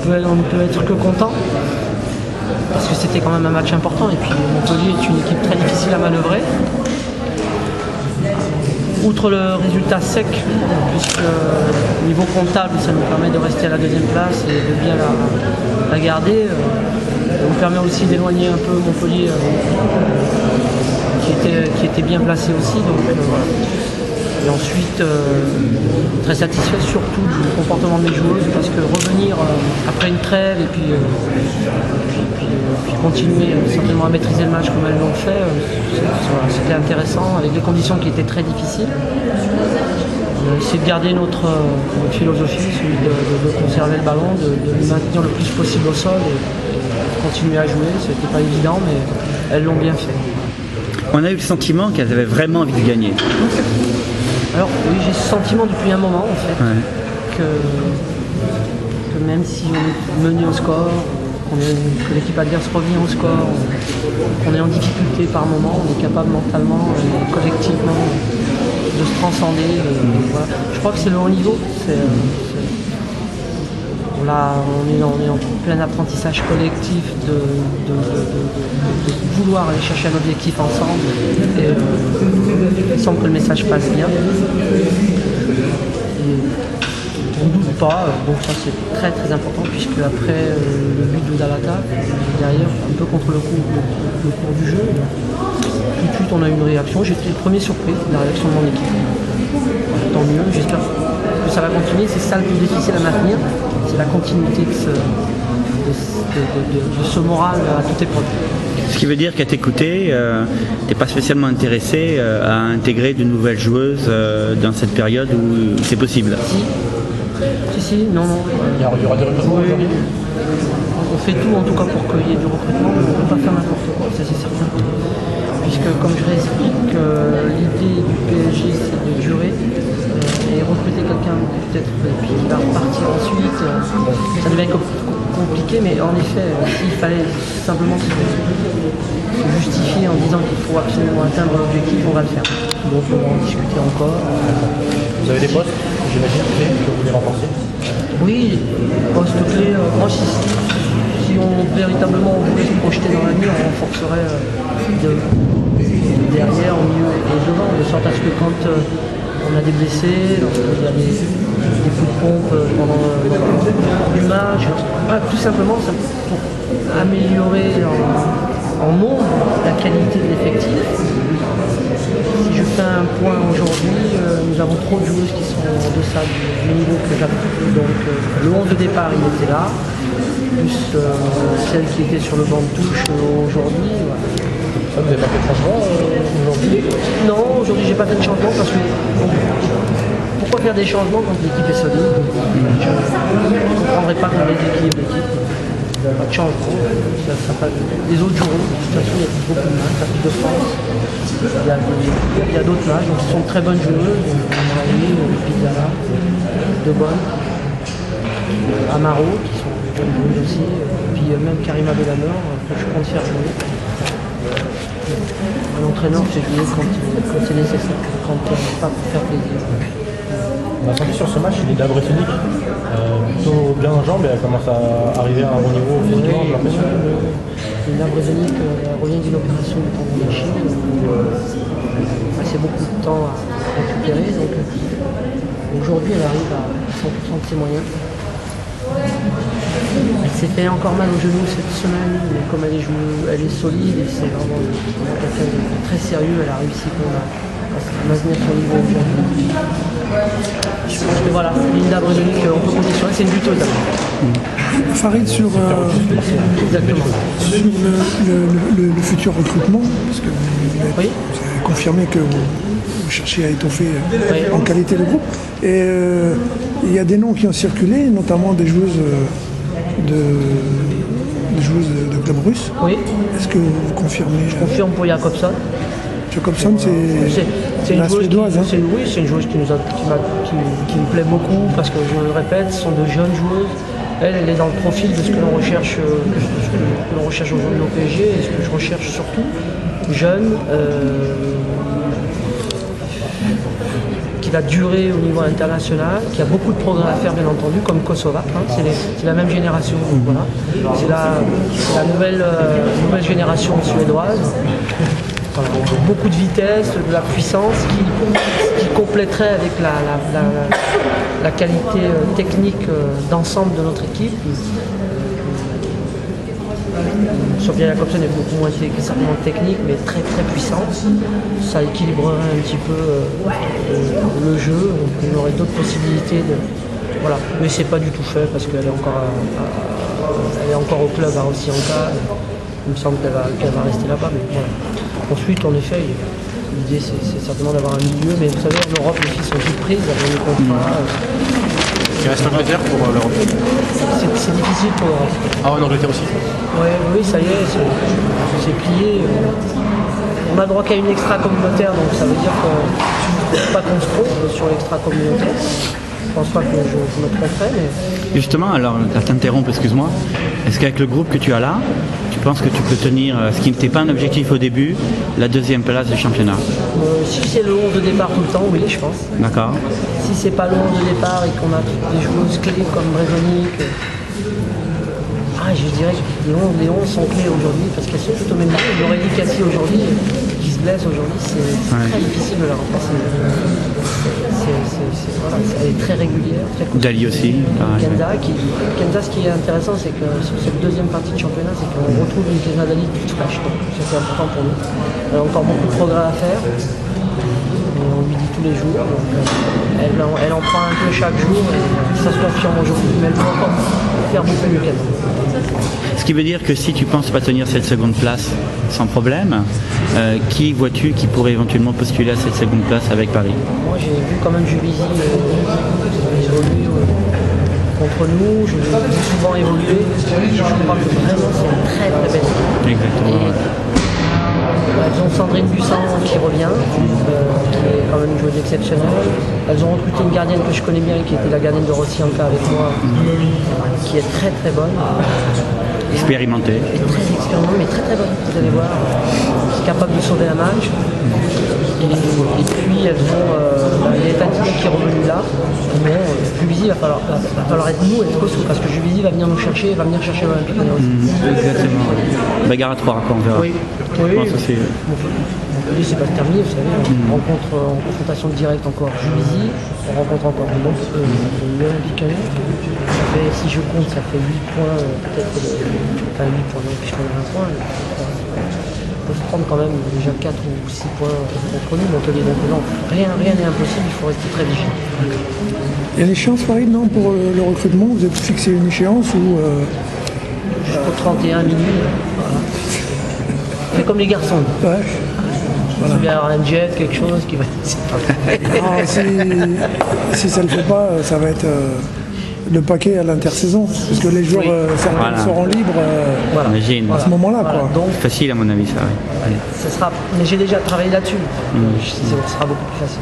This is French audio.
on ne peut être que content. Parce que c'était quand même un match important. Et puis Montpellier est une équipe très difficile à manœuvrer. Outre le résultat sec, puisque au niveau comptable, ça nous permet de rester à la deuxième place et de bien la garder. Ça nous permet aussi d'éloigner un peu Montpellier, qui était bien placé aussi. Donc, voilà. Et ensuite, très satisfait surtout du comportement de mes joueuses, parce que revenir après une trêve et puis continuer certainement à maîtriser le match comme elles l'ont fait, c'était intéressant, avec des conditions qui étaient très difficiles. On a essayé de garder notre philosophie, celui de conserver le ballon, de le maintenir le plus possible au sol et continuer à jouer. C'était pas évident, mais elles l'ont bien fait. On a eu le sentiment qu'elles avaient vraiment envie de gagner. Alors oui, j'ai ce sentiment depuis un moment en fait, Ouais. que même si on est mené au score, que l'équipe adverse revient au score, qu'on est en difficulté par moment, on est capable mentalement, collectivement, de se transcender. Voilà. Je crois que c'est le haut niveau. Là, on est en plein apprentissage collectif de vouloir aller chercher un objectif ensemble. Et il semble que le message passe bien. Et on ne doute pas, donc ça c'est très très important, puisque après le but de Dalata, derrière, un peu contre le cours du jeu, tout de suite on a eu une réaction. J'étais le premier surpris de la réaction de mon équipe. Tant mieux, j'espère que ça va continuer. C'est ça le plus difficile à maintenir, c'est la continuité de ce moral à toute épreuve. Ce qui veut dire qu'à t'écouter, t'es pas spécialement intéressé à intégrer de nouvelles joueuses dans cette période où c'est possible. Si, non. Il y aura des recrutements aujourd'hui. On fait tout en tout cas pour qu'il y ait du recrutement, mais on ne peut pas faire n'importe quoi, ça c'est certain. Puisque comme je réexplique, l'idée du PSG c'est de durer et recruter quelqu'un peut-être qui va repartir ensuite, ça devait être compliqué, mais en effet, s'il fallait simplement se justifier en disant qu'il faut absolument atteindre l'objectif, on va le faire. Donc on va en discuter encore. Vous avez des postes, j'imagine, clés que vous voulez renforcer? Oui, postes clés. Moi, si véritablement on voulait se projeter dans l'avenir, on renforcerait derrière, au milieu et devant, de sorte à ce que quand on a des blessés, lorsqu'il y a des coups de pompe pendant du match, voilà, tout simplement ça, pour améliorer en nombre la qualité de l'effectif. Si je fais un point aujourd'hui, nous avons trop de joueuses qui sont en deçà du niveau que j'avais. Donc le 11 de départ il était là, plus celle qui était sur le banc de touche aujourd'hui. Voilà. Ça, vous n'avez pas fait de changement aujourd'hui? Non, aujourd'hui j'ai pas fait de changement parce que pourquoi faire des changements quand l'équipe est solide? Je ne comprendrais pas qu'on déséquilibre l'équipe. Pas de changement. Les autres joueront. De toute façon, il y a beaucoup de matchs, la Coupe de France. Il y a d'autres matchs, donc ce sont très bonnes joueuses. Amraoui, Pizzala, De Bonne, Amaro, qui sont bonnes joueuses aussi. Et puis même Karima Bellamer, que je compte faire jouer. L'entraîneur fait jouer quand c'est nécessaire, quand pas pour faire plaisir. On a senti sur ce match Linda Bretonic plutôt bien en jambes et elle commence à arriver à un bon niveau physiquement, j'ai l'impression. Linda Bretonic revient d'une opération du tendon d'Achille, elle passait beaucoup de temps à récupérer, donc aujourd'hui elle arrive à 100% de ses moyens. Elle s'est fait encore mal au genou cette semaine, mais comme elle est solide et c'est vraiment quelqu'un de très sérieux, elle a réussi quand même à maintenir son niveau aujourd'hui. Je pense que voilà, Linda Bretonic, on peut compter sur elle, c'est une buteuse. Farid, sur Exactement. le futur recrutement, parce que vous Oui. avez confirmé que vous cherchez à étoffer Oui. en qualité le groupe. Et il y a des noms qui ont circulé, notamment des joueuses de club russe. Oui, Est-ce que vous confirmez je confirme pour Jakobson. Jacobson, c'est une la joueuse suédoise. Hein. Oui, c'est une joueuse qui me plaît beaucoup parce que je le répète, ce sont de jeunes joueuses. Elle est dans le profil de ce que l'on recherche, aujourd'hui au PSG et ce que je recherche surtout. Jeune, qui va durer au niveau international, qui a beaucoup de progrès à faire bien entendu, comme Kosova, hein, c'est la même génération, donc voilà. C'est la nouvelle génération suédoise. Voilà, beaucoup de vitesse, de la puissance qui compléterait avec la qualité technique d'ensemble de notre équipe. Sofia Jakobsen est beaucoup moins certainement technique, mais très très puissant. Ça équilibrerait un petit peu le jeu. On aurait d'autres possibilités. Voilà. Mais c'est pas du tout fait parce qu'elle est encore au club à Rossianka. Il me semble qu'elle va rester là-bas. Mais voilà. Ensuite, en effet, l'idée c'est certainement d'avoir un milieu. Mais vous savez, en Europe, les filles sont vite prises avec les contrats. Il reste l'Angleterre pour l'Europe. C'est difficile pour l'Europe. Ah, en Angleterre aussi. Ouais, oui, ça y est, c'est plié. On a le droit qu'à une extra communautaire, donc ça veut dire qu'on ne peut pas qu'on se trompe sur l'extra communautaire. Je pense pas que je me tromperais, mais... Justement, alors, là, t'interromps, excuse-moi. Est-ce qu'avec le groupe que tu as là, tu penses que tu peux tenir, ce qui n'était pas un objectif au début, la 2e place du championnat? Si c'est le 11 de départ tout le temps, oui, je pense. D'accord. Si c'est pas le 11 de départ et qu'on a toutes des joueuses clés comme Brezonic, je dirais que les 11 sont clés aujourd'hui parce qu'elles sont plutôt même bien. L'Aurélie Cassie aujourd'hui, qui se blesse aujourd'hui, c'est très difficile de la remplacer. Voilà, elle est très régulière, très constante. Dali aussi. Kenza, ce qui est intéressant, c'est que sur cette deuxième partie de championnat, c'est qu'on retrouve une Kenza Dali toute fraîche. Donc c'est important pour nous. Elle a encore beaucoup de progrès à faire. Et on lui dit tous les jours. Donc, elle en prend un peu chaque jour et ça se confirme aujourd'hui. Mais elle peut encore faire beaucoup mieux qu'elle. Ce qui veut dire que si tu penses pas tenir cette seconde place sans problème, qui vois-tu qui pourrait éventuellement postuler à cette seconde place avec Paris? Moi j'ai vu quand même Juvisy évoluer contre nous, je l'ai vu souvent évoluer. Je crois que vraiment c'est une très très belle équipe. Exactement. Elles ont Sandrine Bussan qui revient, qui est quand même une joueuse exceptionnelle. Elles ont recruté une gardienne que je connais bien, qui était la gardienne de Rossianka avec moi, qui est très très bonne. Expérimentée. Très expérimentée, mais très très bonne, vous allez voir. Qui est capable de sauver un match. Et puis elles ont Létanie qui est revenue là. Mais Juvisy va falloir être nous, être costaud, parce que Juvisy va venir nous chercher, va venir chercher l'Olympique Lyonnais aussi. Exactement. Bagarre à 3, on verra. Oui. Je pense aussi. Montpellier, c'est pas terminé, vous savez. On rencontre en confrontation directe encore Juvisy, on rencontre encore l'Olympique Lyonnais. Si je compte, ça fait 8 points, peut-être. Enfin 8 points, non, puisqu'on a un point. On peut se prendre quand même déjà 4 ou 6 points contre nous, Montpellier. Donc non, rien n'est impossible, il faut rester très vigilant. Il y a des chances, Farid, non, pour le recrutement? Vous avez fixé une échéance ou Jusqu'au 31 minutes. Voilà. C'est comme les garçons. Ouais. Il va y avoir un jet, quelque chose qui va... Si ça ne le fait pas, ça va être le paquet à l'intersaison. Parce que les joueurs certains seront libres Imagine. à ce moment-là. Voilà. Quoi. Donc, Facile à mon avis ça. Oui. mais j'ai déjà travaillé là-dessus. Ça sera beaucoup plus facile.